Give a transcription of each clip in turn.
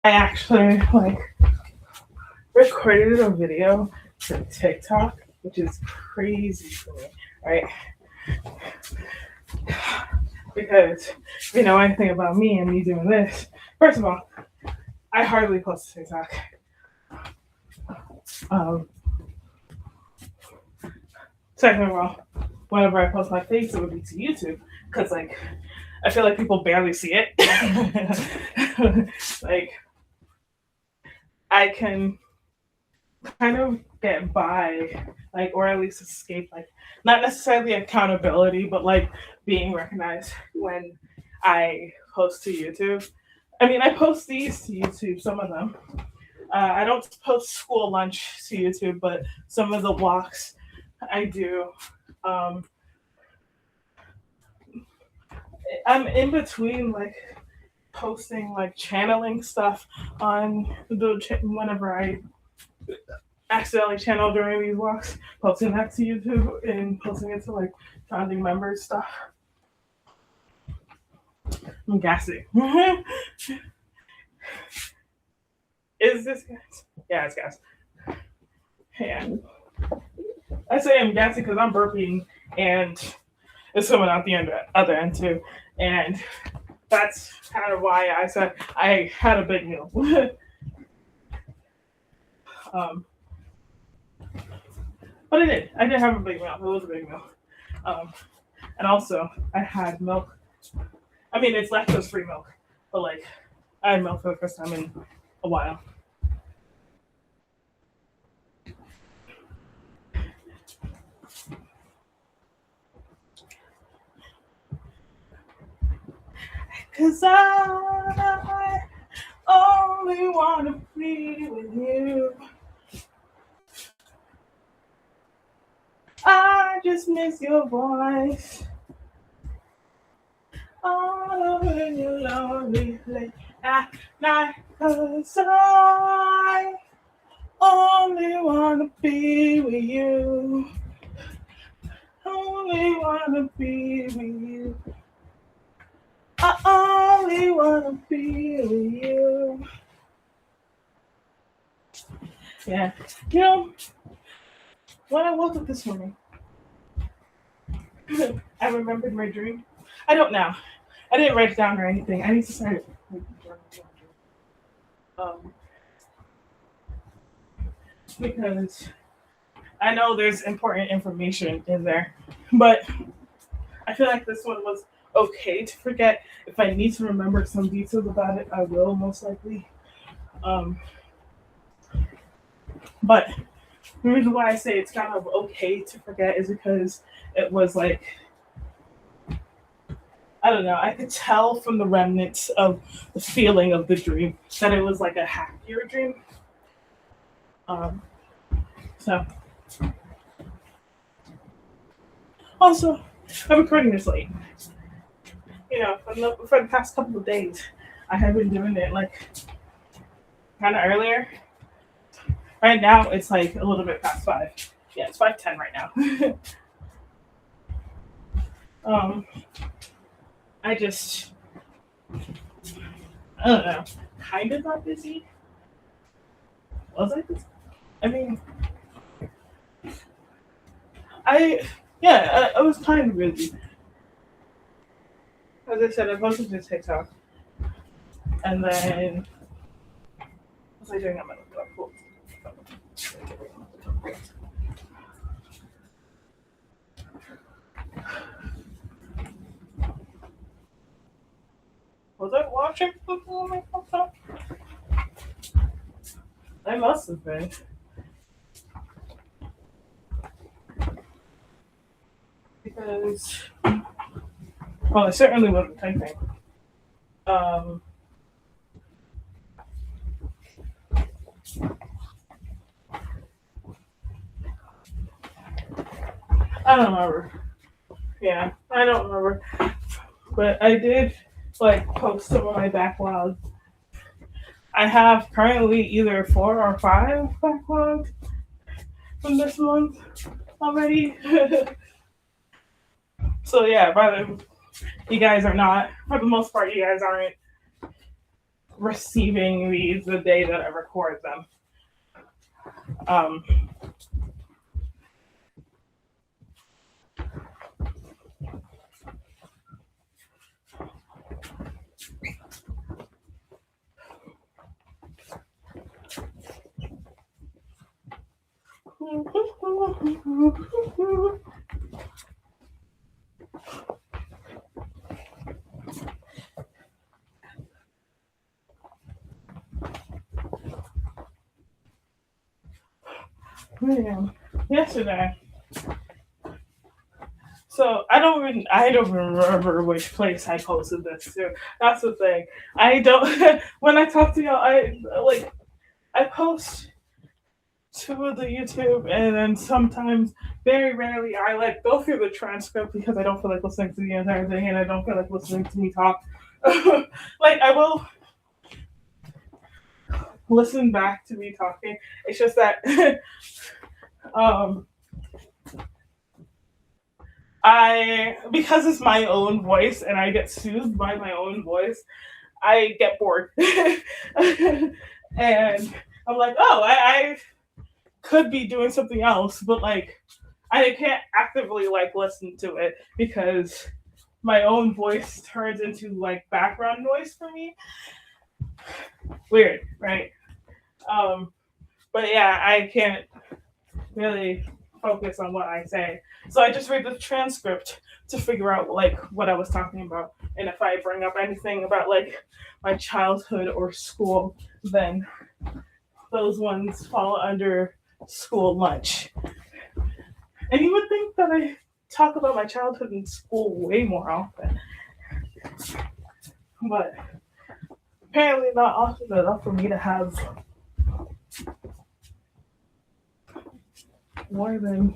I actually like recorded a video for TikTok, which is crazy for me, right? Because if you know anything about me and me doing this, first of all, I hardly post to TikTok. Um, Second of all, whenever I post my face, it would be to YouTube because like I feel like people barely see it. Like I can kind of get by, like, or at least escape, like, not necessarily accountability, but like being recognized when I post to YouTube. I mean, I post these to YouTube, some of them. I don't post school lunch to YouTube, but some of the walks I do. Um, I'm in between, like, posting, like, channeling stuff on whenever I accidentally channel during these walks, posting that to YouTube and posting it to like founding members stuff. I'm gassy. Is this gas? Yeah, it's gas. Yeah. I say I'm gassy because I'm burping and it's coming out the other end too. And that's kind of why I said I had a big meal. um, but I did. I did have a big meal. It was a big meal. Um, and also, I had milk. I mean, it's lactose free milk, but like, I had milk for the first time in a while. Cause I only wanna be with you. I just miss your voice. Oh, when you lonely late at night. Cause I only wanna be with you. Only wanna be with you. I only wanna be with you. Yeah. You know, when I woke up this morning, I remembered my dream. I don't now. I didn't write it down or anything. I need to start it. Because I know there's important information in there, but I feel like this one was okay to forget. If I need to remember some details about it, I will most likely. Um, but the reason why I say it's kind of okay to forget is because it was like, I don't know, I could tell from the remnants of the feeling of the dream that it was like a happier dream. Um, so, also, I'm recording this late. You know, for the past couple of days, I have been doing it like kind of earlier. Right now, it's like a little bit past 5. Yeah, it's 5:10 right now. um, I just, I don't know, kind of got busy. Was I busy? I mean, I was kind of busy. As I said, I posted to TikTok, and then what was I doing on my laptop? Cool. Was I watching football on my laptop? I must have been. Because, well, I certainly wasn't typing. Um, I don't remember. Yeah, I don't remember. But I did like post some of my backlog. I have currently either 4 or 5 backlog from this month already. So yeah, you guys are not, for the most part, you guys aren't receiving these the day that I record them. Um, yeah. Yesterday. So I don't remember which place I posted this to. That's the thing. I don't when I talk to y'all, I post to the YouTube, and then sometimes, very rarely, I like go through the transcript because I don't feel like listening to the entire thing, and I don't feel like listening to me talk. Like I will listen back to me talking. It's just that um I because it's my own voice and I get soothed by my own voice, I get bored. And I'm like, oh, I could be doing something else, but like I can't actively like listen to it because my own voice turns into like background noise for me. Weird, right? Um, but yeah, I can't really focus on what I say. So I just read the transcript to figure out like what I was talking about. And if I bring up anything about like my childhood or school, then those ones fall under school lunch. And you would think that I talk about my childhood in school way more often. But apparently not often enough for me to have more than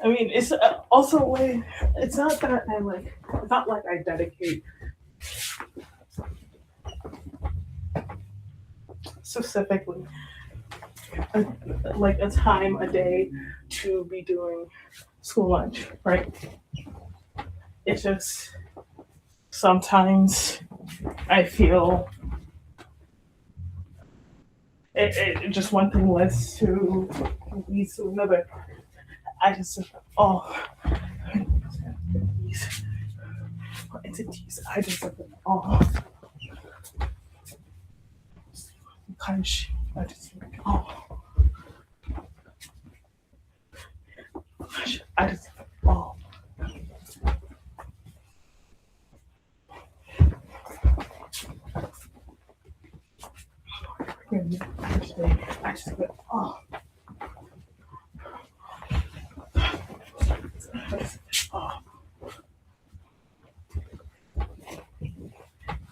I mean, it's also a way. It's not that I like. It's not like I dedicate specifically a, like a time a day to be doing school lunch, right? It's just sometimes I feel it just one thing leads to another. I just oh entities. I just oh kind of shit. I just oh I just oh. I just oh. Oh.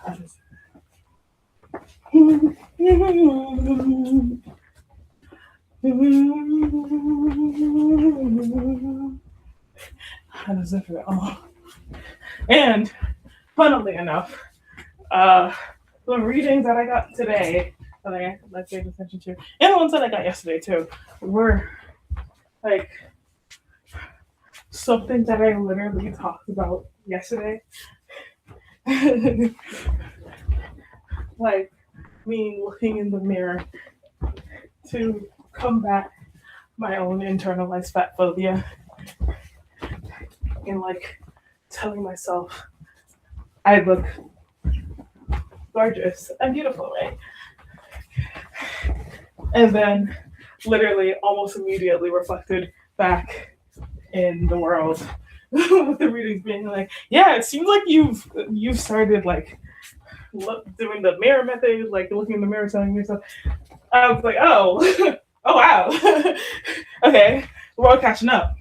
I just how does it feel? Oh. And funnily enough, the readings that I got today that I like paid attention to, and the ones that I got yesterday too, were like something that I literally talked about yesterday. Like me looking in the mirror to combat my own internalized fat phobia and like telling myself I look gorgeous and beautiful, right? And then literally almost immediately reflected back in the world with the readings being like, yeah, it seems like you've started like doing the mirror method, like looking in the mirror, telling yourself. I was like, oh, oh wow, okay, the world catching up,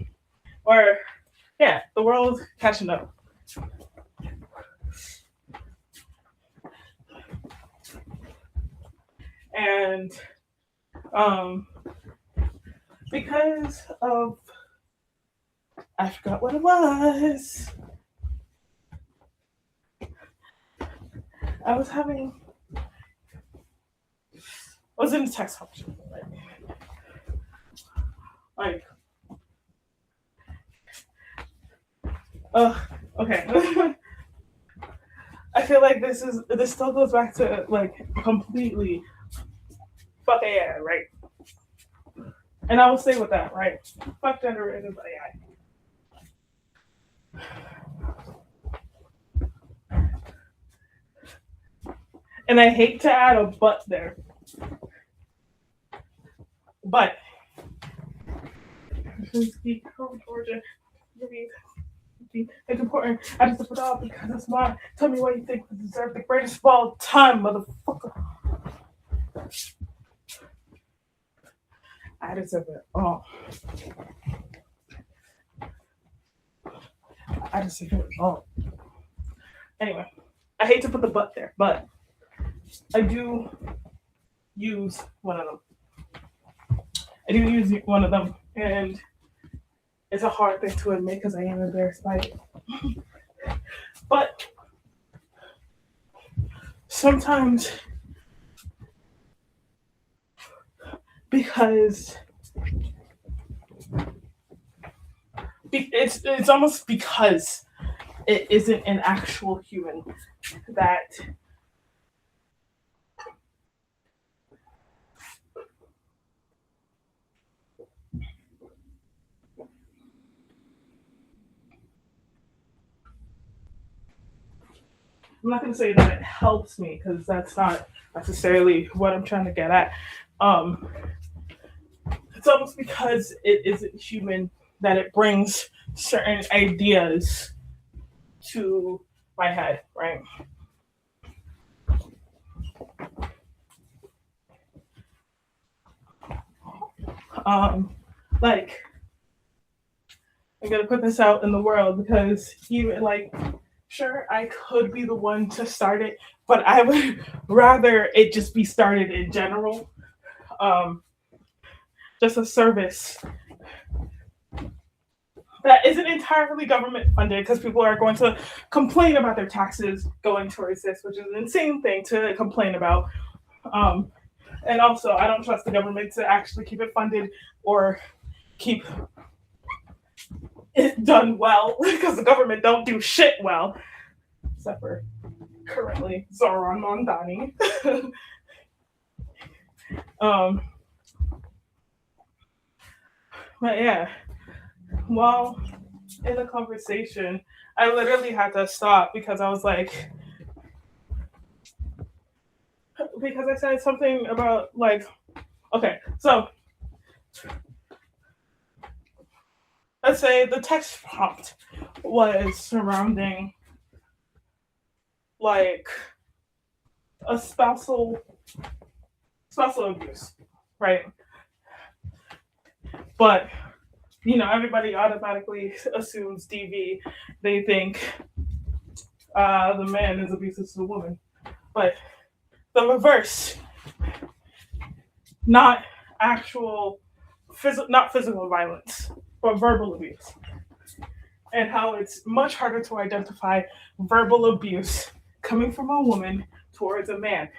or yeah, the world catching up. And because of I forgot what it was. I was in a text function. Right? Like, okay. I feel like this still goes back to like completely fuck AI, right? And I will stay with that, right? Fuck generative AI. And I hate to add a but there. But Georgia, it's important. I just put it off because it's mine. Tell me why you think we deserve the greatest of all time, motherfucker. I deserve it all. I deserve it all. Anyway, I hate to put the but there, but I do use one of them. And it's a hard thing to admit because I am embarrassed by it. But sometimes, because it's almost because it isn't an actual human that I'm not going to say that it helps me because that's not necessarily what I'm trying to get at. It's almost because it isn't human that it brings certain ideas to my head, right? Like, I'm gonna put this out in the world because even like, sure, I could be the one to start it, but I would rather it just be started in general. Just a service that isn't entirely government funded because people are going to complain about their taxes going towards this, which is an insane thing to complain about. And also, I don't trust the government to actually keep it funded or keep it done well because the government don't do shit well, except for currently Zoran Mondani. But yeah, while in the conversation, I literally had to stop because I was like, because I said something about like, okay, so let's say the text prompt was surrounding like a spousal abuse, right? But everybody automatically assumes DV. They think the man is abusive to the woman, but the reverse, not not physical violence, but verbal abuse, and how it's much harder to identify verbal abuse coming from a woman towards a man.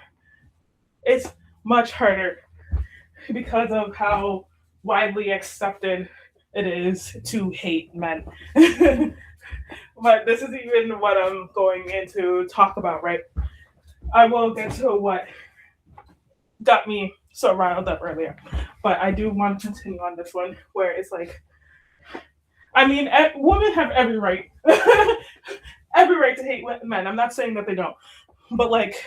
It's much harder because of how widely accepted it is to hate men. But this is even what I'm going into talk about, right? I will get to what got me so riled up earlier, but I do want to continue on this one where it's like, I mean, women have every right, every right to hate men. I'm not saying that they don't, but like,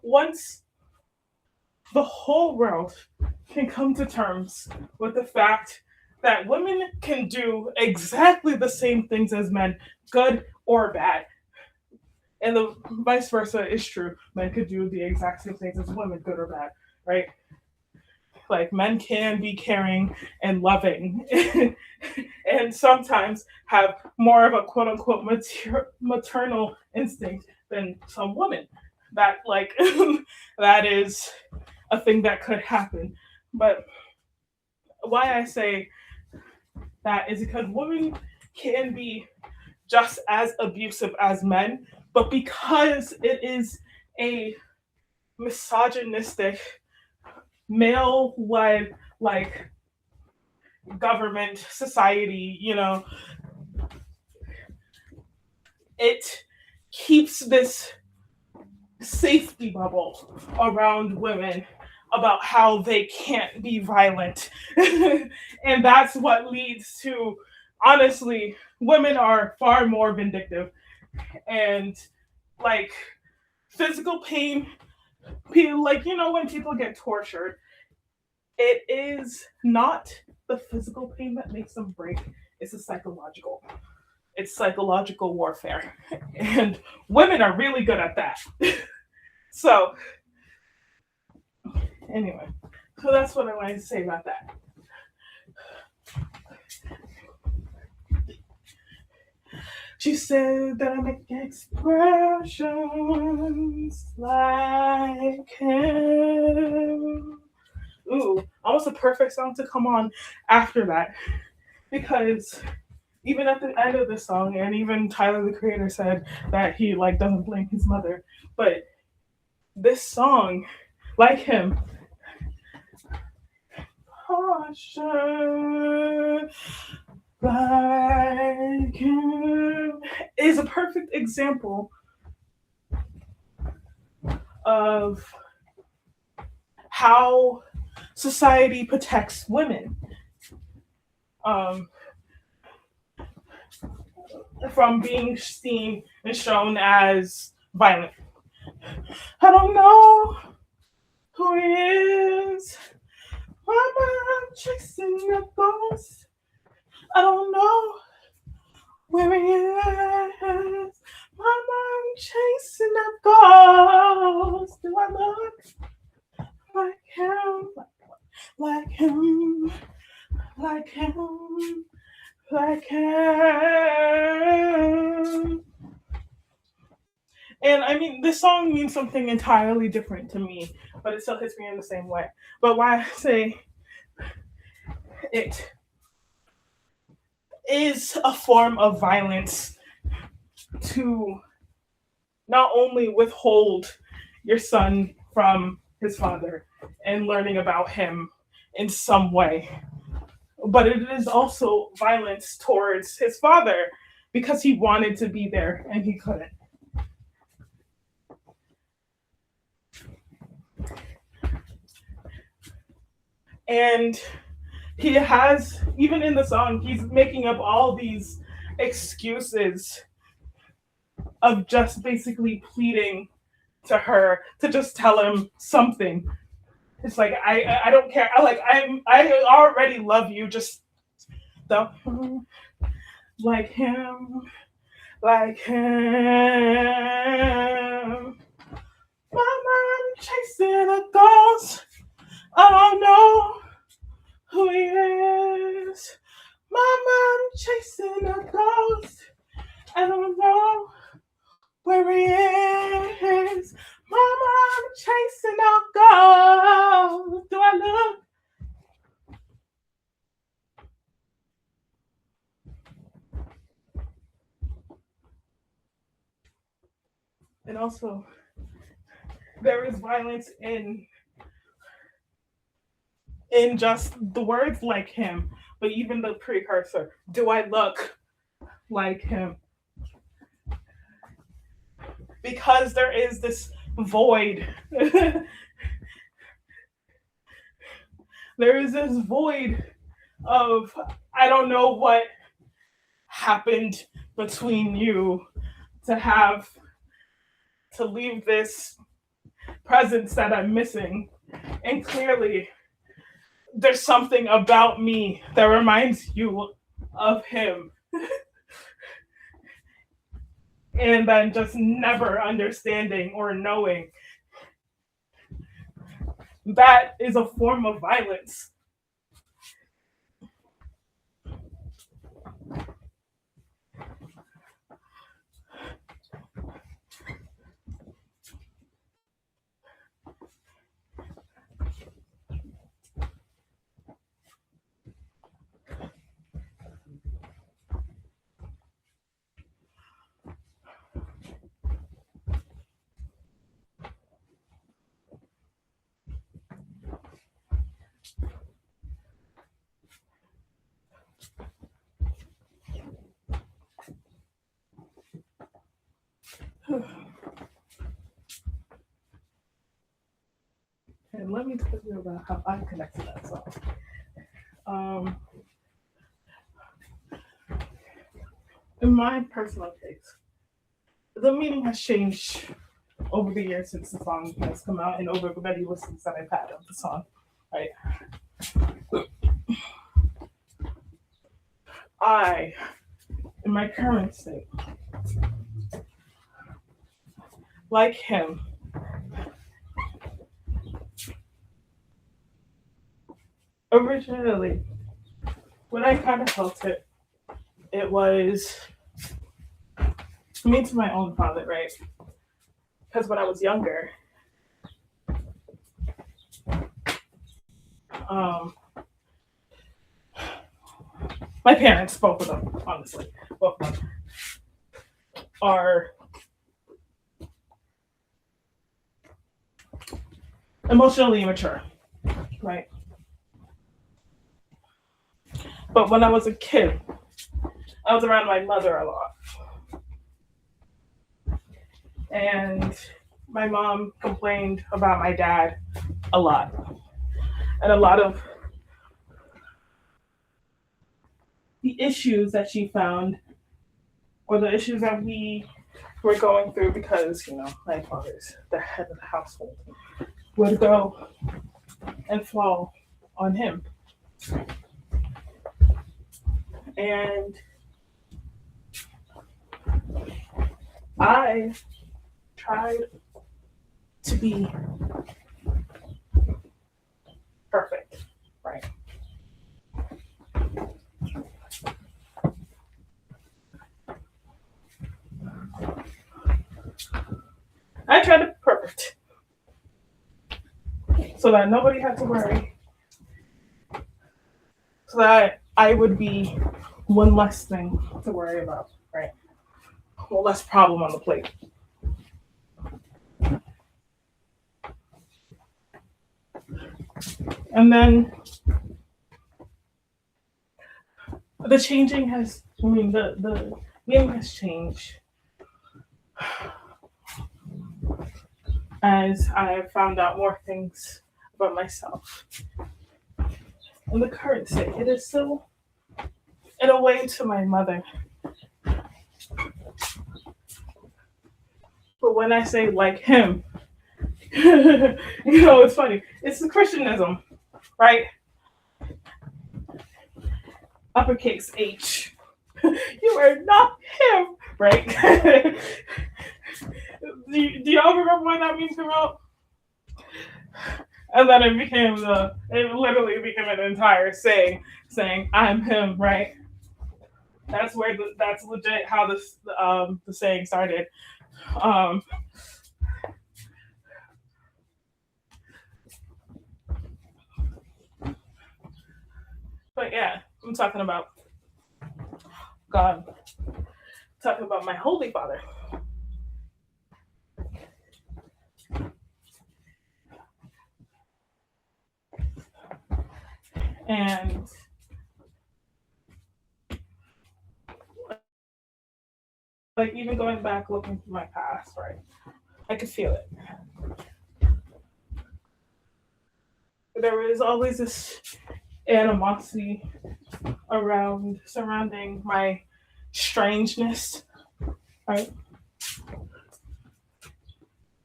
once the whole world can come to terms with the fact that women can do exactly the same things as men, good or bad, and the vice versa is true. Men could do the exact same things as women, good or bad, right? Like, men can be caring and loving and sometimes have more of a quote unquote maternal instinct than some women. That like that is a thing that could happen. But why I say that is because women can be just as abusive as men, but because it is a misogynistic, male-led like government, society, it keeps this safety bubble around women about how they can't be violent. And that's what leads to, honestly, women are far more vindictive and like physical pain. Like, when people get tortured, it is not the physical pain that makes them break, it's the psychological. It's psychological warfare. And women are really good at that. So, anyway, so that's what I wanted to say about that. She said that I make expressions like him. Ooh, almost a perfect song to come on after that. Because even at the end of the song, and even Tyler the Creator said that he like doesn't blame his mother. But this song, like him, posture, like him, is a perfect example of how society protects women from being seen and shown as violent. I don't know who he is. Why am I chasing a ghost? I don't know where he is. Why am I chasing a ghost? Do I look like him? Like him? Like him? Like him? And I mean, this song means something entirely different to me, but it still hits me in the same way. But why I say it is a form of violence to not only withhold your son from his father and learning about him in some way, but it is also violence towards his father because he wanted to be there and he couldn't. And he has, even in the song, he's making up all these excuses of just basically pleading to her to just tell him something. It's like I don't care. I already love you. Just the like him, like him. Mama, I'm chasing a ghost. I don't know who he is. Mama, I'm chasing a ghost. I don't know where he is. Mama, I'm chasing a ghost. Do I look? And also, there is violence in just the words like him, but even the precursor. Do I look like him? Because there is this void. There is this void of I don't know what happened between you to leave this presence that I'm missing. And clearly there's something about me that reminds you of him. And then just never understanding or knowing. That is a form of violence. And let me tell you about how I connect to that song. Um, in my personal case, the meaning has changed over the years since the song has come out and over the many listens that I've had of the song. Right. I, in my current state, like him, originally, when I kind of felt it, it was me to my own father, right? Because when I was younger, um, my parents, both of them, honestly, both of them, are emotionally immature, right? But when I was a kid, I was around my mother a lot. And my mom complained about my dad a lot. And a lot of the issues that she found, or the issues that we were going through, because, my father's the head of the household, would go and fall on him. And I tried to be perfect, right? I tried to be perfect so that nobody had to worry, so that I would be one less thing to worry about, right? One less problem on the plate. And then the changing has, the game has changed as I have found out more things about myself. In the current state, it is still, in a way, to my mother. But when I say like him, it's funny. It's the Christianism, right? Uppercase H. You are not him, right? do y'all remember when that meme came out? And then it literally became an entire saying I'm him, right? That's legit how the saying started. Um, but yeah, I'm talking about God, talking about my Holy Father. And like even going back looking through my past, right? I could feel it. There was always this animosity surrounding my strangeness, right?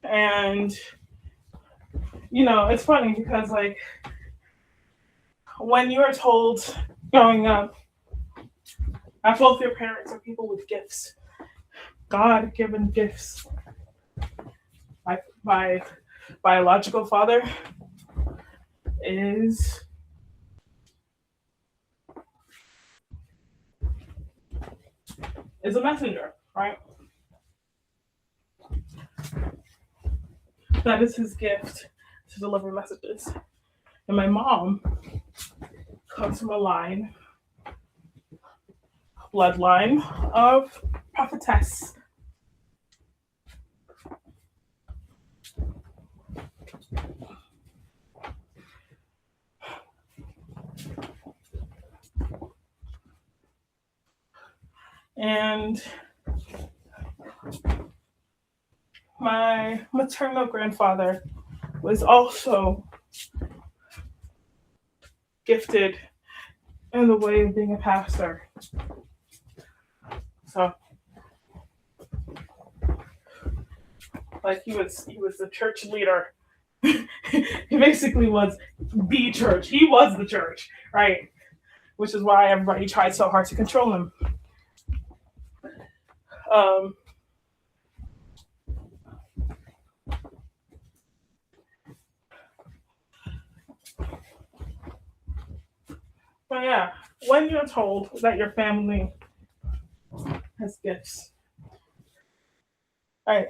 And it's funny because like when you are told growing up that both your parents are people with gifts, God-given gifts, like my biological father is a messenger, right? That is his gift, to deliver messages. And my mom comes from a bloodline of prophetess. And my maternal grandfather was also gifted in the way of being a pastor. So, like, he was the church leader. He basically was the church. He was the church, right? Which is why everybody tried so hard to control him. Um, but yeah, when you're told that your family has gifts, right,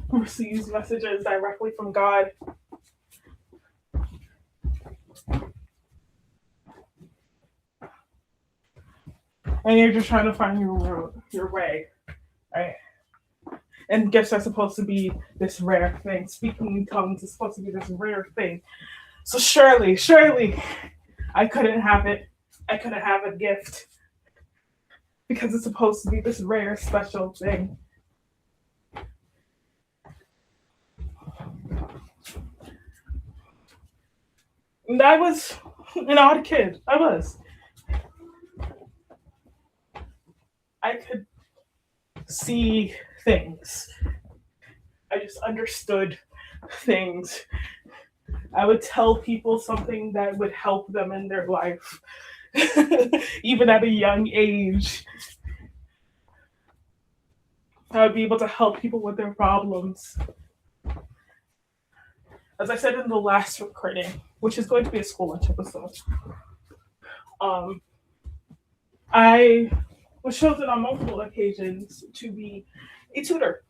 receives messages directly from God, and you're just trying to find your way, right? And gifts are supposed to be this rare thing. Speaking in tongues is supposed to be this rare thing. So surely, I couldn't have it. I couldn't have a gift because it's supposed to be this rare, special thing. And I was an odd kid. I was. I could see things. I just understood things. I would tell people something that would help them in their life, even at a young age. I would be able to help people with their problems. As I said in the last recording, which is going to be a school lunch episode, I was chosen on multiple occasions to be a tutor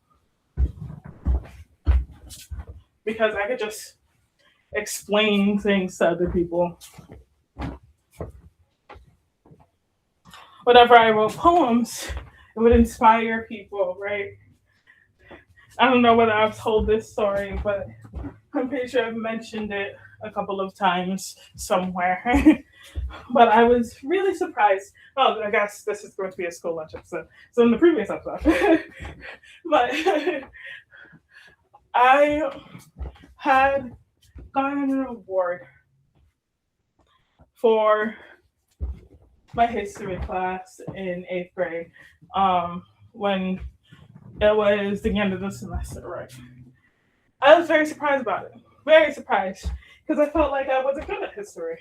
because I could just explain things to other people. Whenever I wrote poems, it would inspire people, right? I don't know whether I've told this story, but I'm pretty sure I've mentioned it a couple of times somewhere. But I was really surprised. Oh, I guess this is going to be a school lunch episode. So in the previous episode, but I had gotten an award for my history class in 8th grade when it was the end of the semester, right? I was very surprised about it. Very surprised. Because I felt like I wasn't good at history.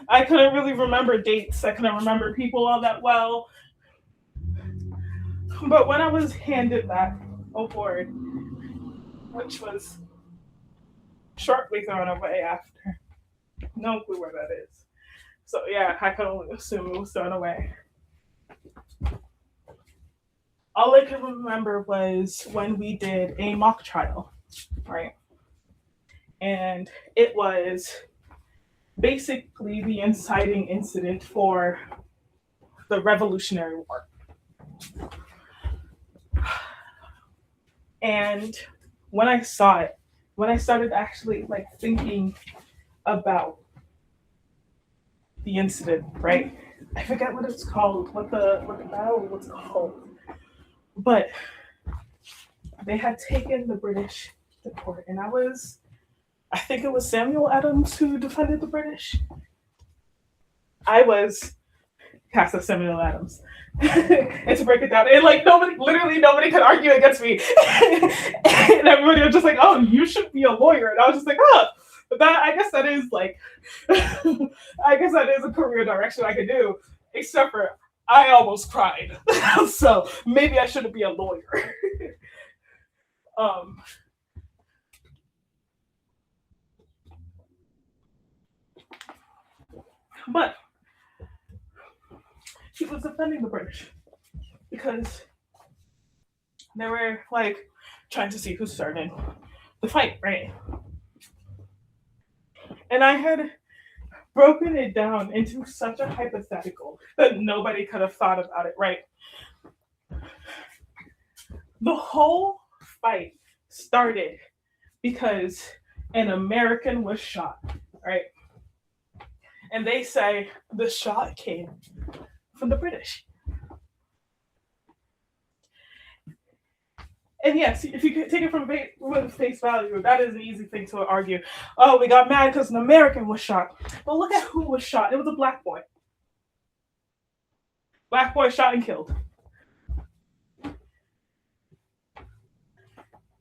I couldn't really remember dates. I couldn't remember people all that well. But when I was handed that award, which was shortly thrown away after, no clue where that is. So yeah, I could only assume it was thrown away. All I can remember was when we did a mock trial, right? And it was basically the inciting incident for the Revolutionary War. And when I saw it, when I started actually like thinking about the incident, right? I forget what it's called, what the battle was called. But they had taken the British to court, and I think it was Samuel Adams who defended the British. I was cast as Samuel Adams. And to break it down, and like literally nobody could argue against me. And everybody was just like, oh, you should be a lawyer. And I was just like, oh, but I guess that is like, I guess that is a career direction I could do, except for I almost cried. So maybe I shouldn't be a lawyer. But he was defending the British because they were like trying to see who started the fight, right? And I had broken it down into such a hypothetical that nobody could have thought about it, right? The whole fight started because an American was shot, right? And they say the shot came from the British. And yes, if you take it from with face value, that is an easy thing to argue. Oh, we got mad because an American was shot. But look at who was shot. It was a black boy. Black boy shot and killed.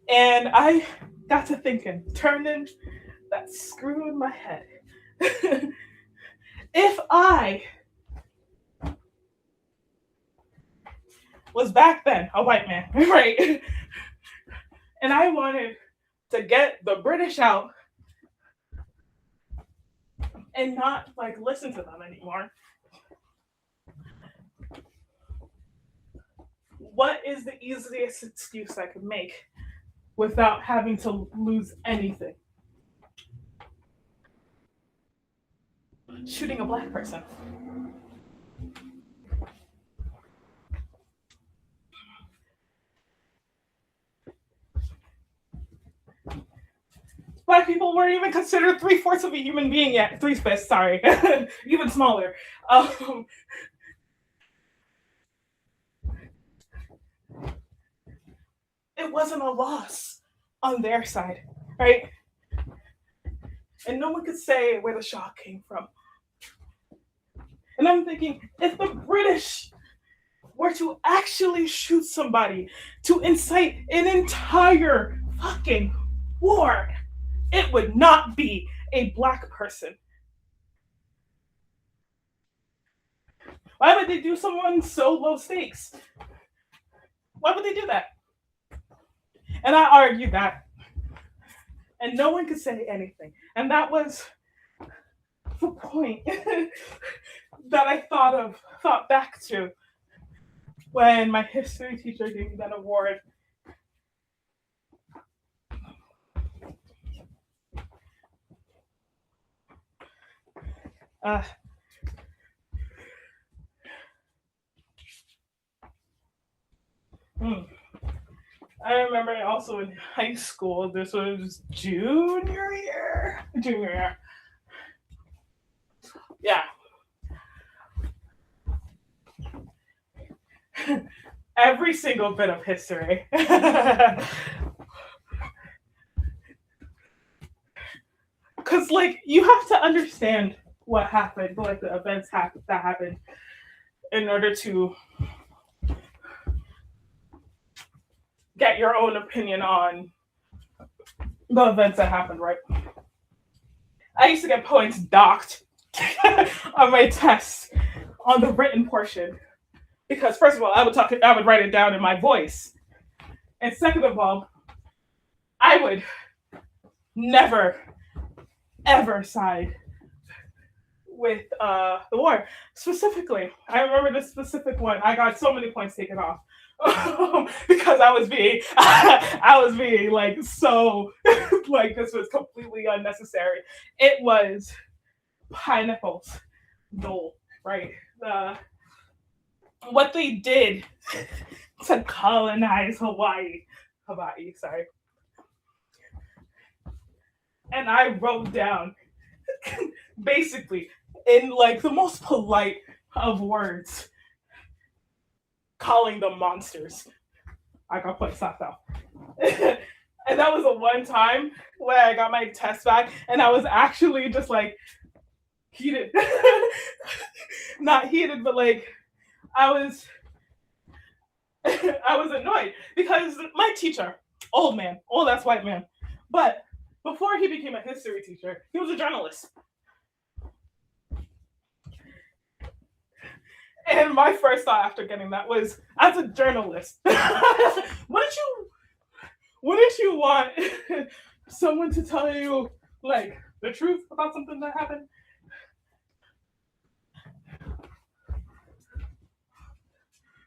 And I got to thinking, turning that screw in my head. If I was back then a white man, right? And I wanted to get the British out and not like listen to them anymore. What is the easiest excuse I could make without having to lose anything? Shooting a black person. Black people weren't even considered 3/4 of a human being yet. 3/5, sorry, even smaller. It wasn't a loss on their side, right? And no one could say where the shot came from. And I'm thinking, if the British were to actually shoot somebody to incite an entire fucking war, it would not be a black person. Why would they do someone so low stakes? Why would they do that? And I argued that. And no one could say anything. And that was the point that I thought back to when my history teacher gave me that award. I remember also in high school, this was junior year. Yeah. Every single bit of history. Because, like, you have to understand what happened, like the events that happened, in order to get your own opinion on the events that happened, right? I used to get points docked on my tests on the written portion. Because first of all, I would write it down in my voice. And second of all, I would never, ever side with the war. Specifically, I remember this specific one. I got so many points taken off. Because I was being like so like this was completely unnecessary. It was pineapples, dole, right? What they did to colonize Hawaii, sorry. And I wrote down basically in like the most polite of words, calling them monsters. I got points knocked off. And that was the one time where I got my test back and I was actually just like heated. Not heated, but like I was annoyed because my teacher, old ass white man, but before he became a history teacher, he was a journalist. And my first thought after getting that was, as a journalist, wouldn't you want someone to tell you like the truth about something that happened?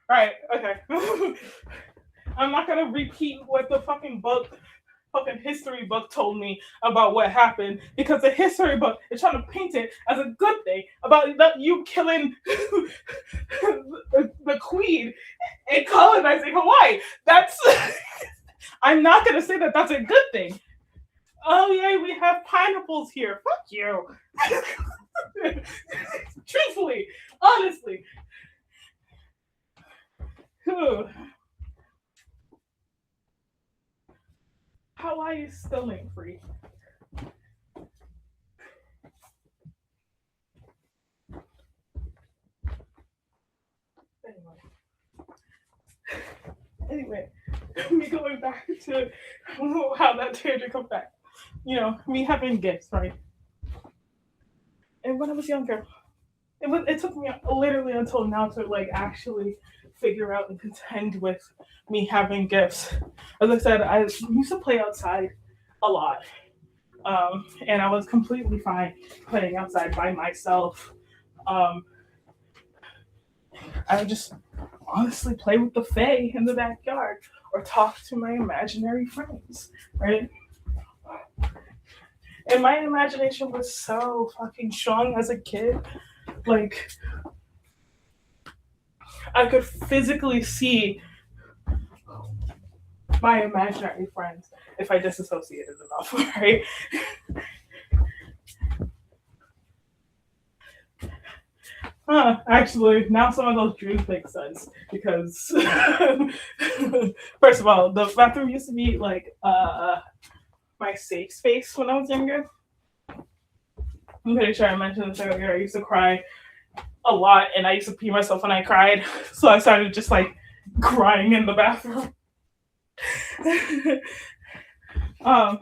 Right, okay. I'm not gonna repeat what the fucking history book told me about what happened, because the history book is trying to paint it as a good thing about you killing the queen and colonizing Hawaii. That's I'm not gonna say that that's a good thing. Oh yeah, we have pineapples here. Fuck you. Truthfully, honestly. Hawaii is still ain't free. Anyway, me going back to how that tangent comes back. You know, me having gifts, right? And when I was younger, it took me literally until now to like actually figure out and contend with me having gifts. As I said, I used to play outside a lot, and I was completely fine playing outside by myself. Um, I would just honestly play with the fae in the backyard or talk to my imaginary friends, right? And my imagination was so fucking strong as a kid. Like, I could physically see my imaginary friends if I disassociated enough, right? Actually, now some of those dreams make sense because, first of all, the bathroom used to be like my safe space when I was younger. I'm pretty sure I mentioned this earlier. I used to cry a lot, and I used to pee myself when I cried, so I started just like crying in the bathroom. um,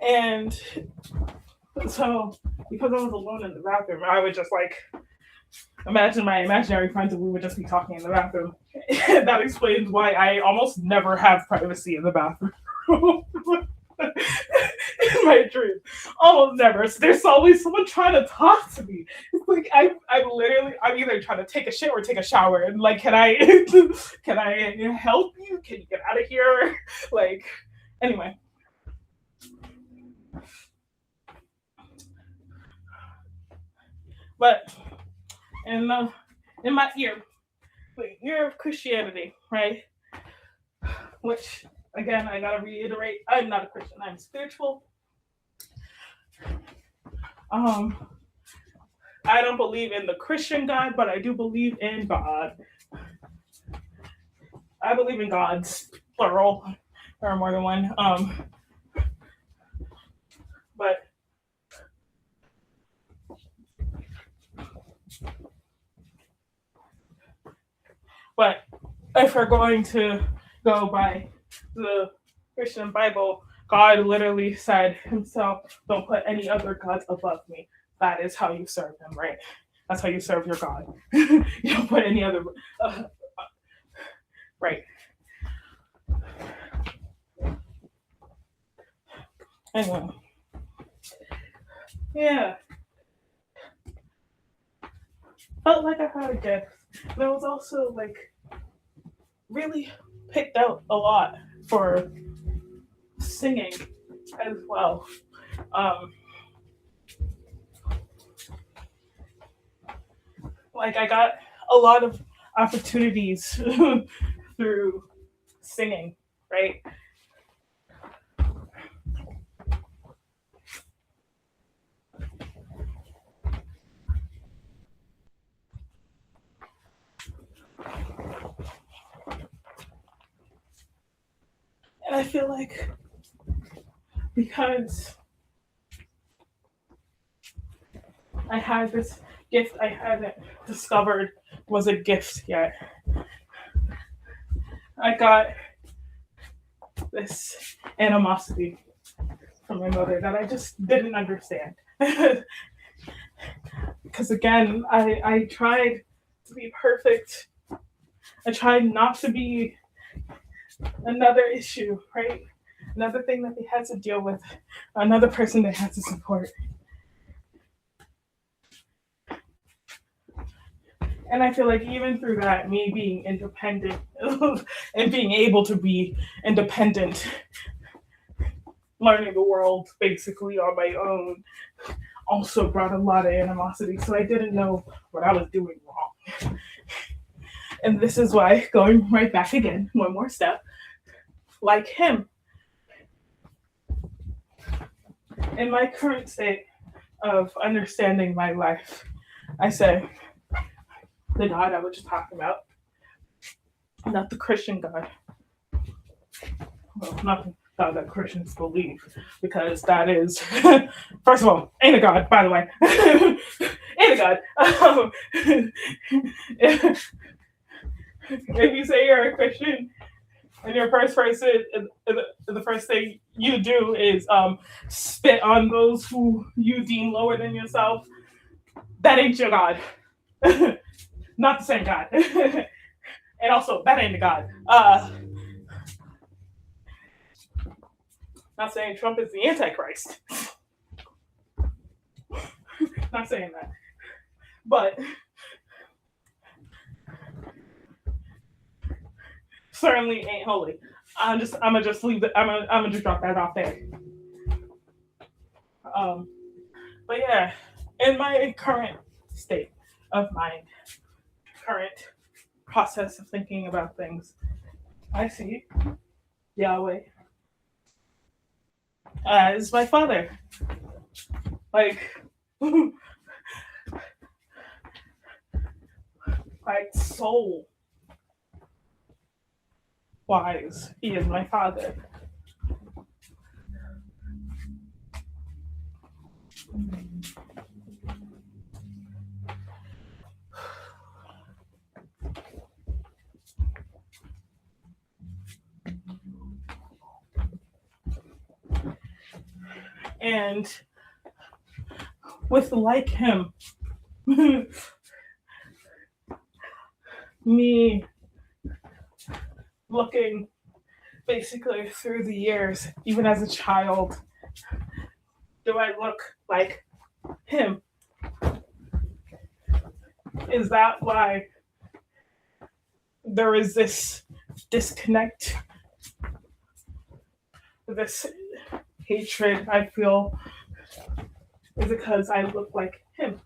and so because I was alone in the bathroom, I would just like imagine my imaginary friends and we would just be talking in the bathroom. That explains why I almost never have privacy in the bathroom. In my dreams, almost never. So there's always someone trying to talk to me. It's like I'm either trying to take a shit or take a shower, and like, can I can I help you? Can you get out of here? Like, anyway. But in my year of Christianity, right? Which again, I gotta reiterate, I'm not a Christian. I'm spiritual. Um, I don't believe in the Christian God, but I do believe in God. I believe in gods, plural, or more than one. But but if we're going to go by the Christian Bible, God literally said himself, don't put any other gods above me. That is how you serve him, right? That's how you serve your God. You don't put any other. Right. Anyway. Yeah. Felt like I had a gift. And I was also like really picked out a lot for singing as well. Like I got a lot of opportunities through singing, right? And I feel like because I had this gift I hadn't discovered was a gift yet, I got this animosity from my mother that I just didn't understand. Because again, I tried to be perfect. I tried not to be another issue, right? Another thing that they had to deal with, another person they had to support. And I feel like even through that, me being independent and being able to be independent, learning the world basically on my own, also brought a lot of animosity. So I didn't know what I was doing wrong. And this is why, going right back again, one more step, like him, in my current state of understanding my life, I say, the God I was just talking about, not the Christian God, well, not the God that Christians believe, because that is, first of all, ain't a God, by the way. Ain't a God. If you say you're a Christian and your first person, the first thing you do is spit on those who you deem lower than yourself, that ain't your God. Not the same God. And also, that ain't the God. Not saying Trump is the Antichrist. Not saying that. But certainly ain't holy. I'm gonna just leave it. I'm gonna just drop that off there. But yeah, in my current state of mind, current process of thinking about things, I see Yahweh as my father. Like, like soul wise, he is my father. And with like him, me looking basically through the years, even as a child, do I look like him? Is that why there is this disconnect, this hatred I feel? Is it because I look like him?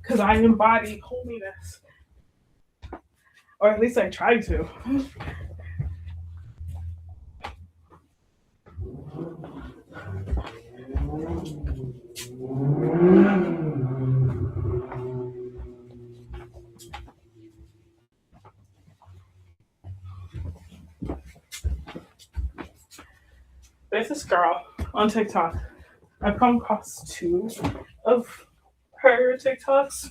Because I embody holiness. Or at least I try to. There's this girl on TikTok. I've come across two of her TikToks.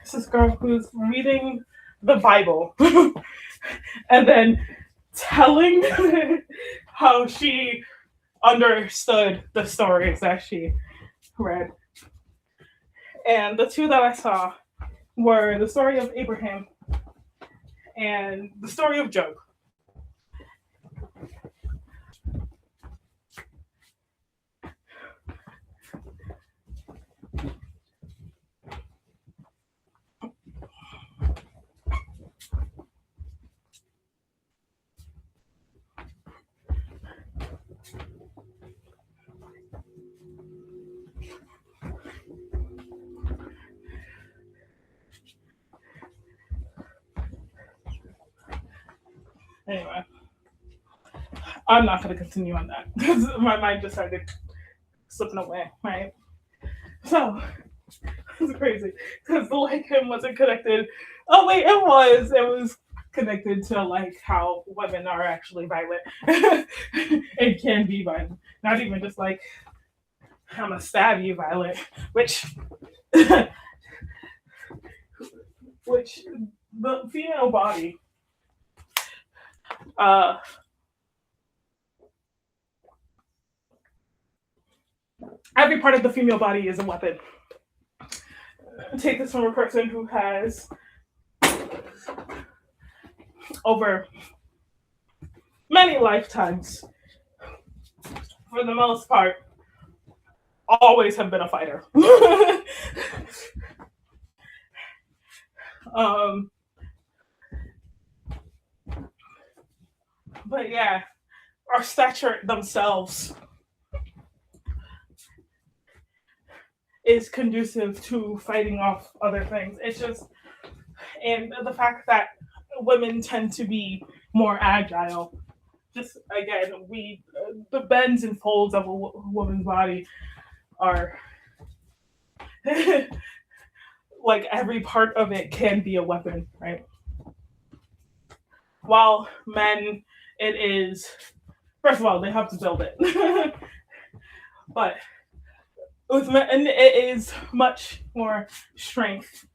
It's this girl who's reading the Bible and then telling how she understood the stories that she read. And the two that I saw were the story of Abraham and the story of Job. Anyway, I'm not going to continue on that because my mind just started slipping away, right? So, it's crazy because the like him wasn't connected. Oh, wait, it was. It was connected to like how women are actually violent and can be violent. Not even just like, I'm a stab you violent, which the female body every part of the female body is a weapon. Take this from a person who has over many lifetimes, for the most part, always have been a fighter. But yeah, our stature themselves is conducive to fighting off other things. It's just, and the fact that women tend to be more agile. Just again, the bends and folds of a woman's body are like every part of it can be a weapon, right? While men, it is, first of all, they have to build it. But with men, and it is much more strength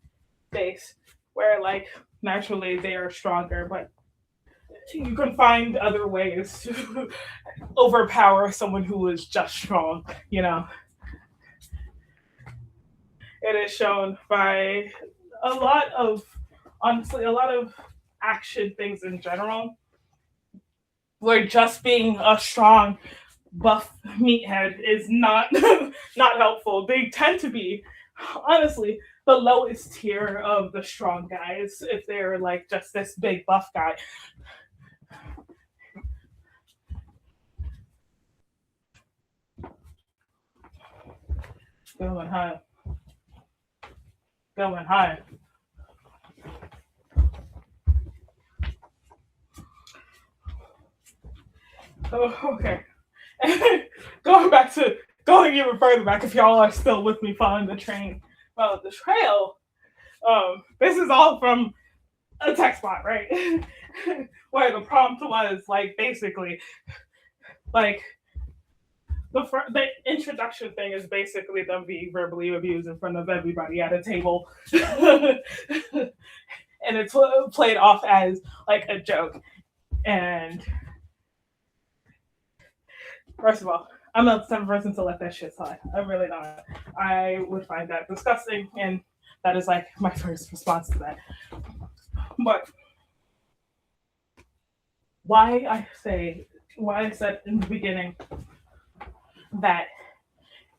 based, where like naturally they are stronger, but you can find other ways to overpower someone who is just strong, you know. It is shown by a lot of, honestly, a lot of action things in general, where just being a strong buff meathead is not not helpful. They tend to be, honestly, the lowest tier of the strong guys if they're like just this big buff guy. Going high, going high. Oh, okay. Going back to going even further back, if y'all are still with me following the train, well, the trail. This is all from a text bot, right? Where the prompt was like basically like the introduction thing is basically them being verbally abused in front of everybody at a table, and it's played off as like a joke. And first of all, I'm not the type of person to let that shit slide. I'm really not. I would find that disgusting, and that is like my first response to that. But why I said in the beginning that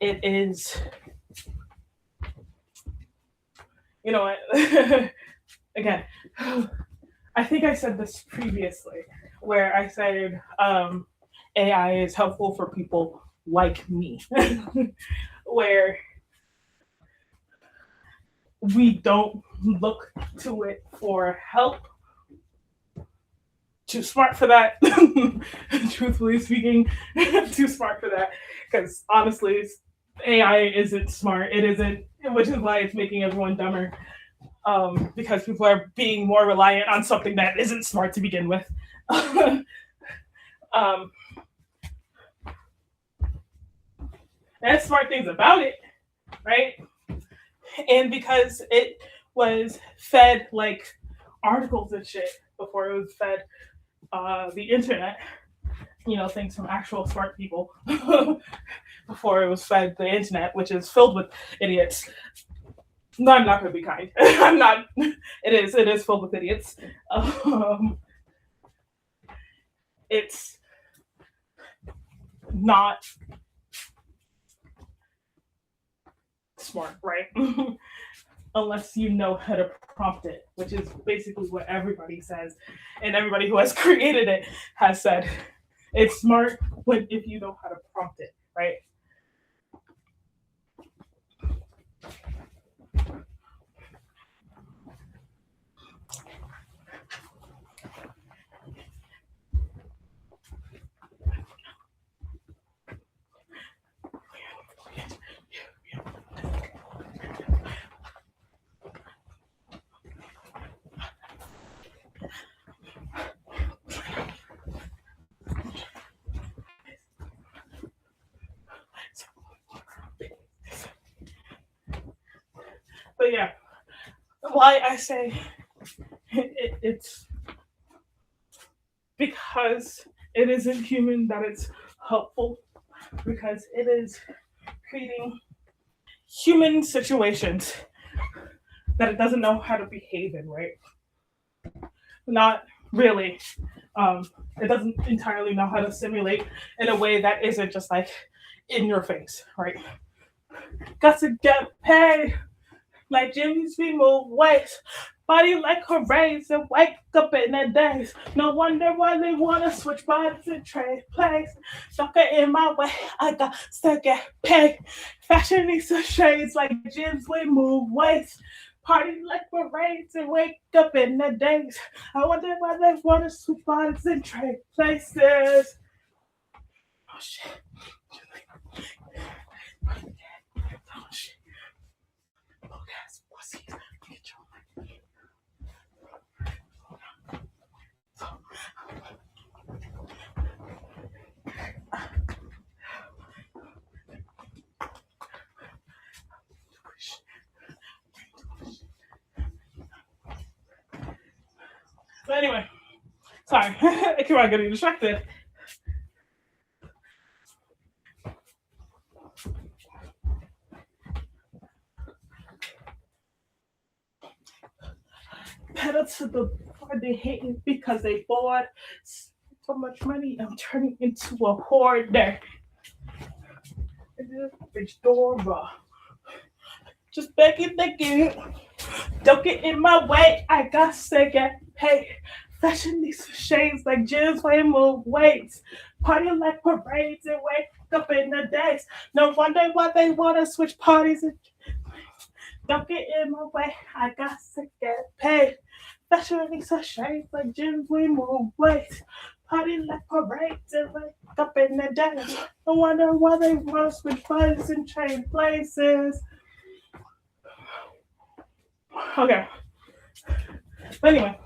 it is, you know what, again, I think I said this previously, where I said AI is helpful for people like me, where we don't look to it for help. Too smart for that, truthfully speaking, too smart for that. Because honestly, AI isn't smart. It isn't, which is why it's making everyone dumber. Because people are being more reliant on something that isn't smart to begin with. um, and smart things about it, right? And because it was fed like articles and shit before it was fed the internet, you know, things from actual smart people before it was fed the internet, which is filled with idiots. No, I'm not going to be kind. I'm not. It is filled with idiots. Um, it's not smart, right? Unless you know how to prompt it, which is basically what everybody says, and everybody who has created it has said. It's smart when if you know how to prompt it, right? But yeah, why I say it's because it isn't human that it's helpful, because it is creating human situations that it doesn't know how to behave in, right? Not really. It doesn't entirely know how to simulate in a way that isn't just like in your face, right? Got to get paid. Like Jimmy's we move weight. Body like a razor, wake up in the days. No wonder why they wanna switch bodies and trade place. Sucker in my way, I got to get paid. Fashion needs to shades like gyms, we move weights. Party like parades and wake up in the days. I wonder why they wanna switch bodies and trade places. Oh shit. Oh shit. But anyway, sorry, I keep on getting distracted. Pedal to the floor, they hate me because they bored. So much money, I'm turning into a hoarder. Bitch, Dora. Just begging, don't get in my way. I got to get paid. Fashion these shades like Jim's way, move weights. Party like parades and wake up in the days. No wonder why they want to switch parties. And don't get in my way. I got to get paid. Fashion these shades like Jim's way, move weights. Party like parades and wake up in the days. No wonder why they want to switch parties and change places. Okay. But anyway,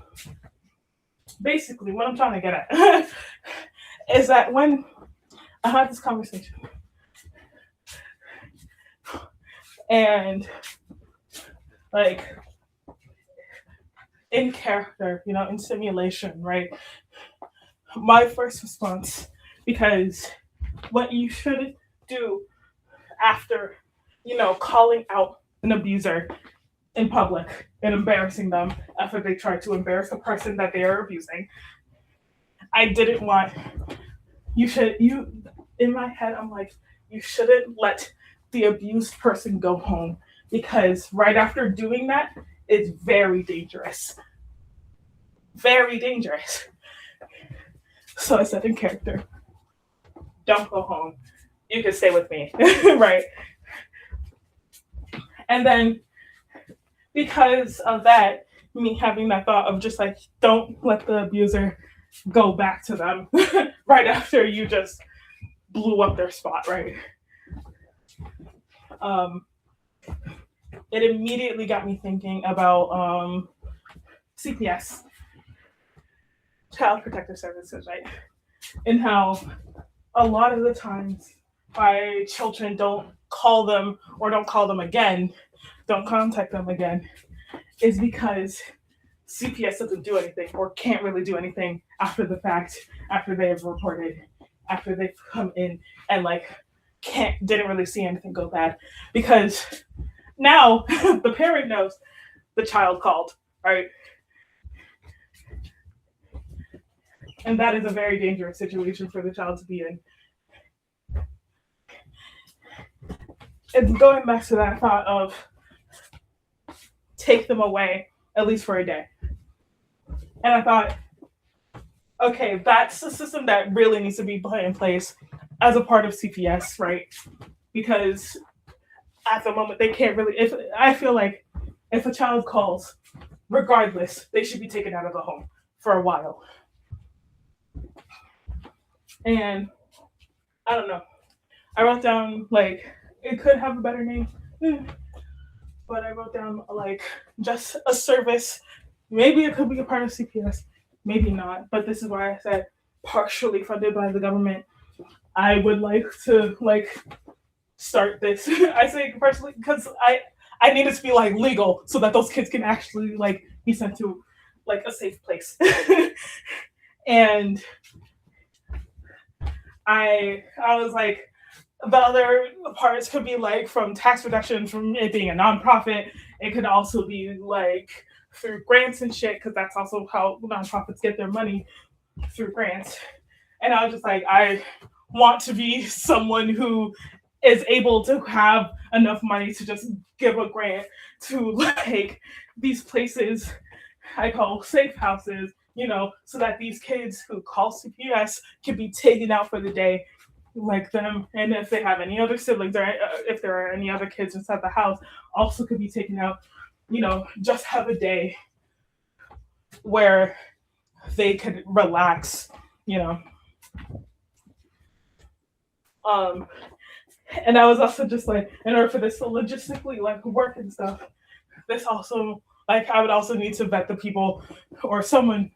basically, what I'm trying to get at is that when I had this conversation and like in character, in simulation, right? My first response, because what you should do after, calling out an abuser in public and embarrassing them after they try to embarrass the person that they are abusing. I didn't want in my head, I'm like, you shouldn't let the abused person go home, because right after doing that, it's very dangerous. Very dangerous. So I said in character, don't go home. You can stay with me. Right? And then because of that, me having that thought of just like, don't let the abuser go back to them right after you just blew up their spot, right? It immediately got me thinking about CPS, Child Protective Services, right? And how a lot of the times why children don't call them or don't call them again, don't contact them again, is because CPS doesn't do anything or can't really do anything after the fact, after they have reported, after they've come in and like didn't really see anything go bad, because now the parent knows the child called, right? And that is a very dangerous situation for the child to be in. And going back to that thought of take them away, at least for a day. And I thought, okay, that's the system that really needs to be put in place as a part of CPS, right? Because at the moment they can't really, I feel like if a child calls, regardless, they should be taken out of the home for a while. And I don't know. I wrote down like it could have a better name, but I wrote down like just a service. Maybe it could be a part of CPS, maybe not. But this is why I said partially funded by the government. I would like to like start this. I say partially because I need it to be like legal so that those kids can actually like be sent to like a safe place. And I was like, the other parts could be like from tax reduction from it being a nonprofit. It could also be like through grants and shit, because that's also how nonprofits get their money, through grants. And I was just like, I want to be someone who is able to have enough money to just give a grant to like these places I call safe houses, so that these kids who call CPS can be taken out for the day, like them. And if they have any other siblings or if there are any other kids inside the house, also could be taken out, just have a day where they could relax, And I was also just like, in order for this to logistically like work and stuff, this also, like, I would also need to vet the people, or someone,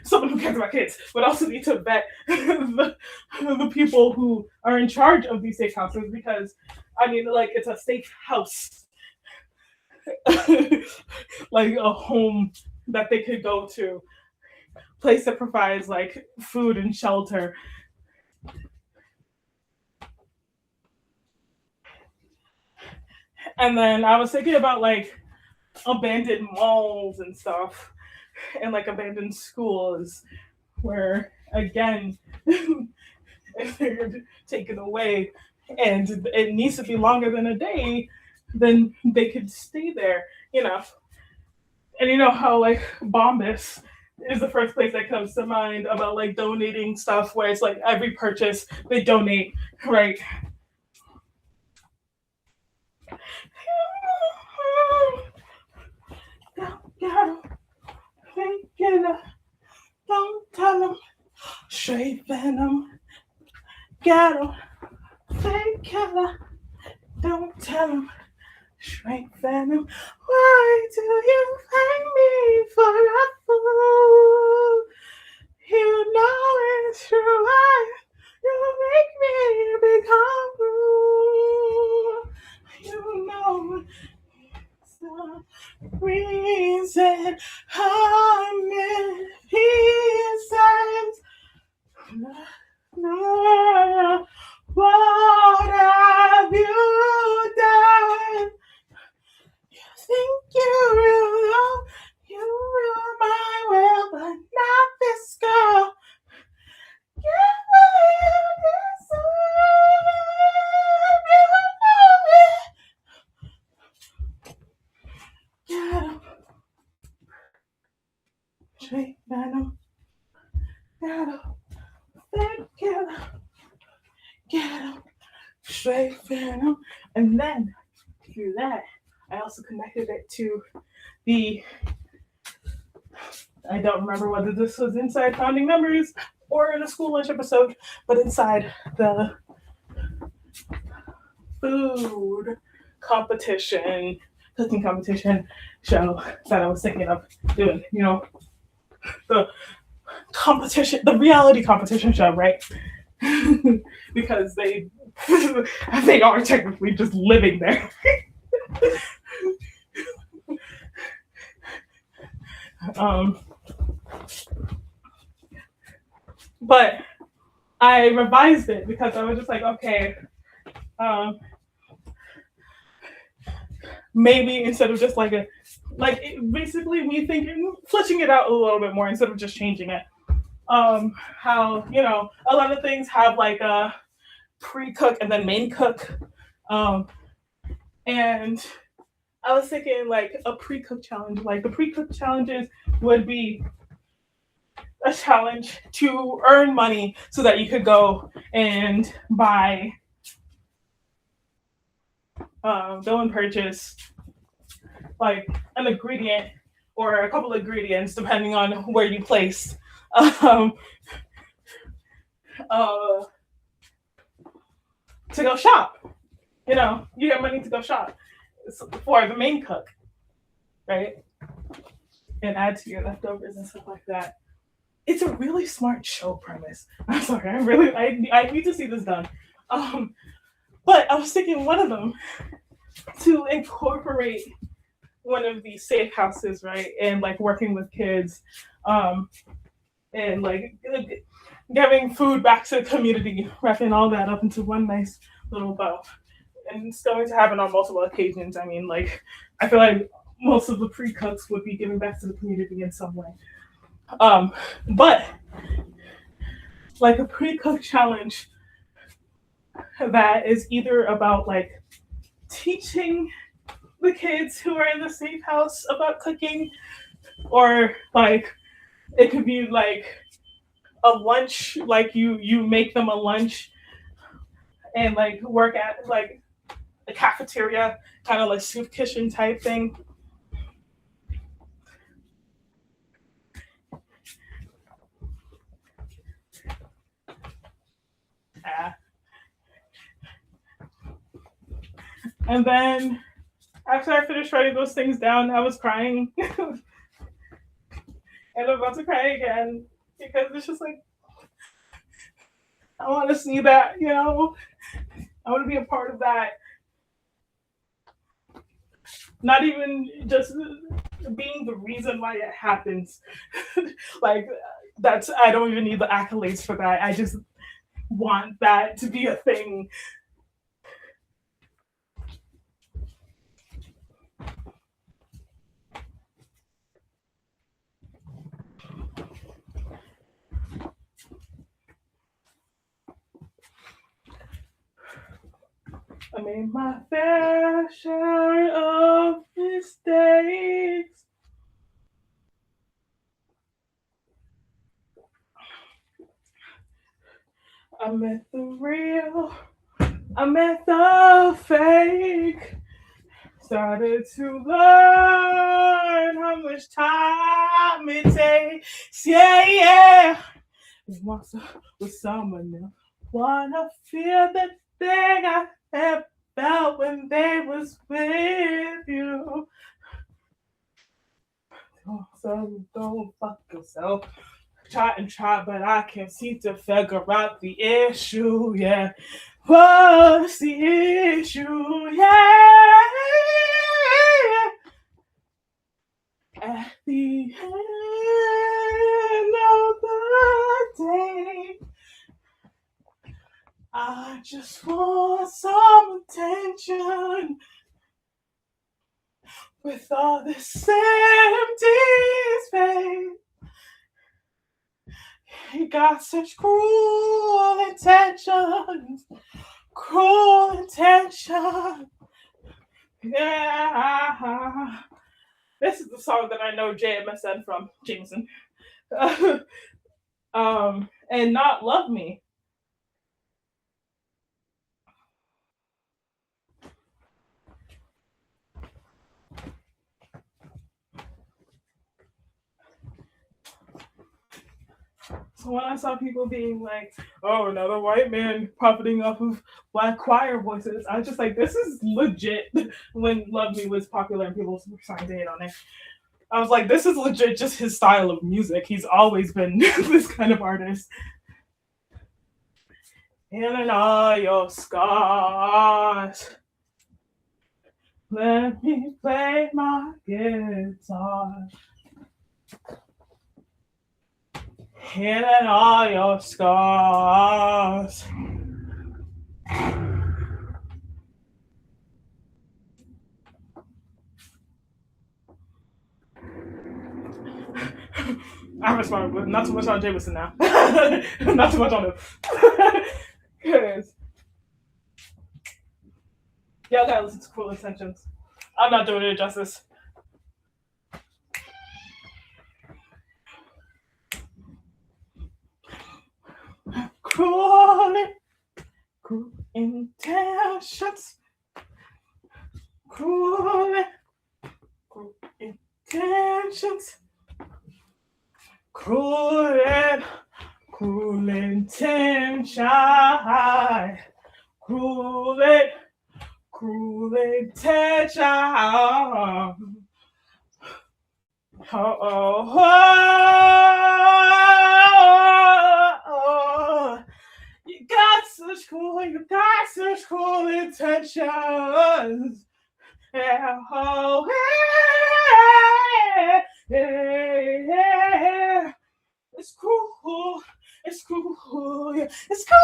someone who cares about kids would also need to vet the people who are in charge of these safe houses, because I mean, like, it's a safe house, like a home that they could go to, place that provides like food and shelter. And then I was thinking about like abandoned malls and stuff, and like abandoned schools, where again, if they're taken away and it needs to be longer than a day, then they could stay there, you know. And you know how like Bombas is the first place that comes to mind about like donating stuff, where it's like every purchase they donate, right? Don't tell them, straight venom, got 'em, fake killer, don't tell them, straight venom. Why do you find me for a fool? You know it's true. You make me become blue. You know it's the reason I'm in pieces. No, what have you done? You think you rule my world, but not this girl. Get what you deserve, you know it. Get 'em, straight venom, get 'em, fake killer, get 'em, straight venom. And then through that, I also connected it to the, I don't remember whether this was inside Founding Memories or in a school lunch episode, but inside the food competition, cooking competition show that I was thinking of doing, you know, the competition, the reality competition show, right? Because they are technically just living there. um, but I revised it because I was just like, okay, maybe instead of just like basically me thinking, fleshing it out a little bit more instead of just changing it. How, you know, a lot of things have like a pre-cook and then main cook. And I was thinking like a pre-cook challenge. Like the pre-cook challenges would be a challenge to earn money so that you could go and buy, go and purchase like an ingredient or a couple of ingredients depending on where you place. Um, to go shop. You know, you get money to go shop for the main cook, right? And add to your leftovers and stuff like that. It's a really smart show premise. I'm sorry, I need to see this done. But I was thinking one of them to incorporate one of these safe houses, right? And like working with kids, and like giving food back to the community, wrapping all that up into one nice little bow. And it's going to happen on multiple occasions. I mean, like, I feel like most of the pre-cooks would be giving back to the community in some way. But like a pre-cook challenge that is either about like teaching the kids who are in the safe house about cooking, or like it could be like a lunch, like you make them a lunch and like work at like a cafeteria, kind of like soup kitchen type thing. And then after I finished writing those things down, I was crying. And I'm about to cry again because it's just like, I want to see that, you know? I want to be a part of that. Not even just being the reason why it happens. Like, that's, I don't even need the accolades for that. I just want that to be a thing. I made my fair share of mistakes. I met the real, I met the fake. Started to learn how much time it takes. Yeah, yeah. Once with someone else. Wanna feel the thing I have felt when they was with you. So don't fuck yourself. Try and try, but I can't seem to figure out the issue. Yeah, what's the issue? Yeah, at the end of the day, I just want some attention. With all this empty space, he got such cruel intentions. Cruel intentions. Yeah. This is the song that I know JMSN from, Jameson. And Not Love Me. So when I saw people being like, oh, another white man profiting off of black choir voices, I was just like, this is legit. When Love Me was popular and people were starting to hate on it, I was like, this is legit just his style of music. He's always been this kind of artist. In all your scars, let me play my guitar. In all your scars. I respond with not too much on Jameson now. Not too much on him. Cause y'all gotta listen to Cruel Intentions. I'm not doing it justice. Cruel intentions. Cruel intentions. Cruel intention. Cruel intention. Oh, you got such cool intentions. Yeah, oh, yeah. It's cool. It's cool. Yeah. It's cool.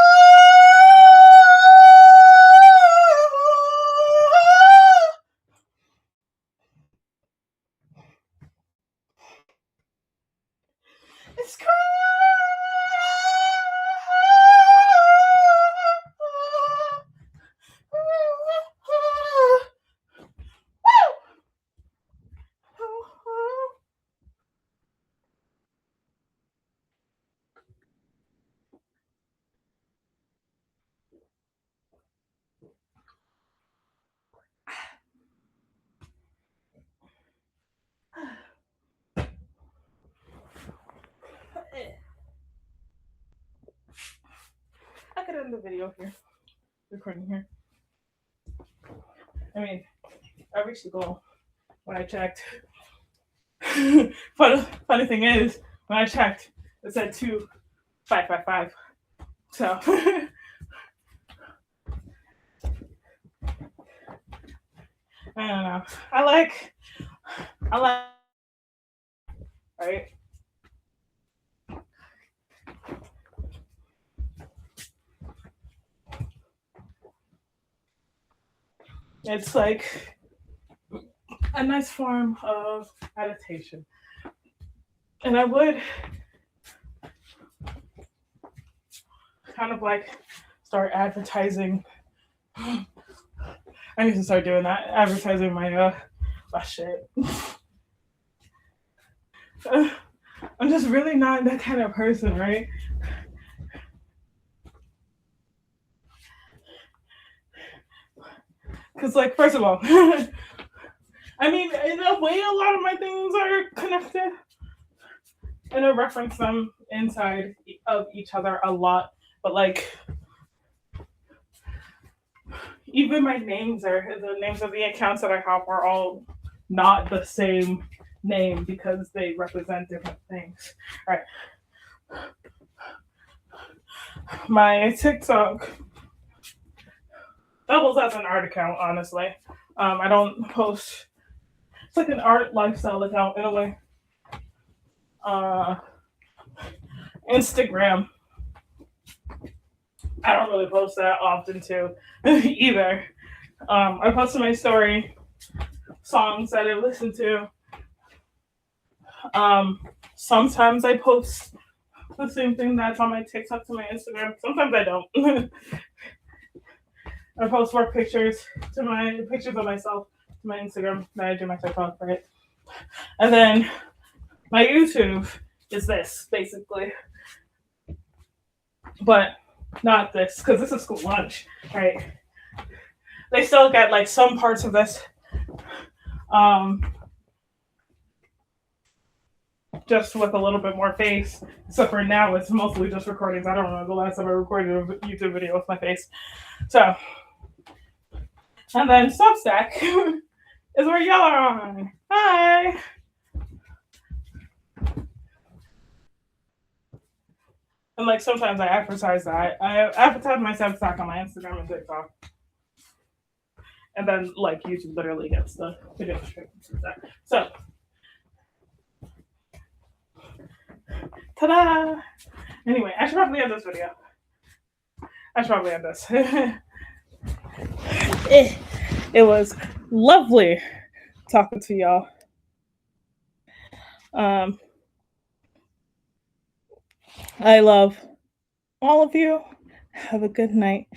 It's cool. I could end the video here, recording here. I mean, I reached the goal when I checked. Funny thing is, when I checked, it said 2555. So I don't know. I like, right? It's like a nice form of meditation. And I would kind of like start advertising. I need to start doing that, advertising my shit. I'm just really not that kind of person, right? Because, like, first of all, I mean, in a way, a lot of my things are connected, and I reference them inside of each other a lot. But like, even my names are the names of the accounts that I have are all not the same name because they represent different things. All right. My TikTok doubles as an art account, honestly. I don't post. It's like an art lifestyle account in a way. Instagram. I don't really post that often too, either. I post in my story songs that I listen to. Sometimes I post the same thing that's on my TikTok to my Instagram. Sometimes I don't. I post work pictures to my pictures of myself to my Instagram that I do my TikTok, right? And then my YouTube is this basically, but not this because this is school lunch, right? They still get like some parts of this, just with a little bit more face. So for now, it's mostly just recordings. I don't remember the last time I recorded a YouTube video with my face. So, and then Substack is where y'all are on. Hi. And like sometimes I advertise that. I advertise my Substack on my Instagram and TikTok. And then like YouTube literally gets the video straight from Substack. So ta-da! Anyway, I should probably end this video. I should probably end this. It was lovely talking to y'all. I love all of you. Have a good night.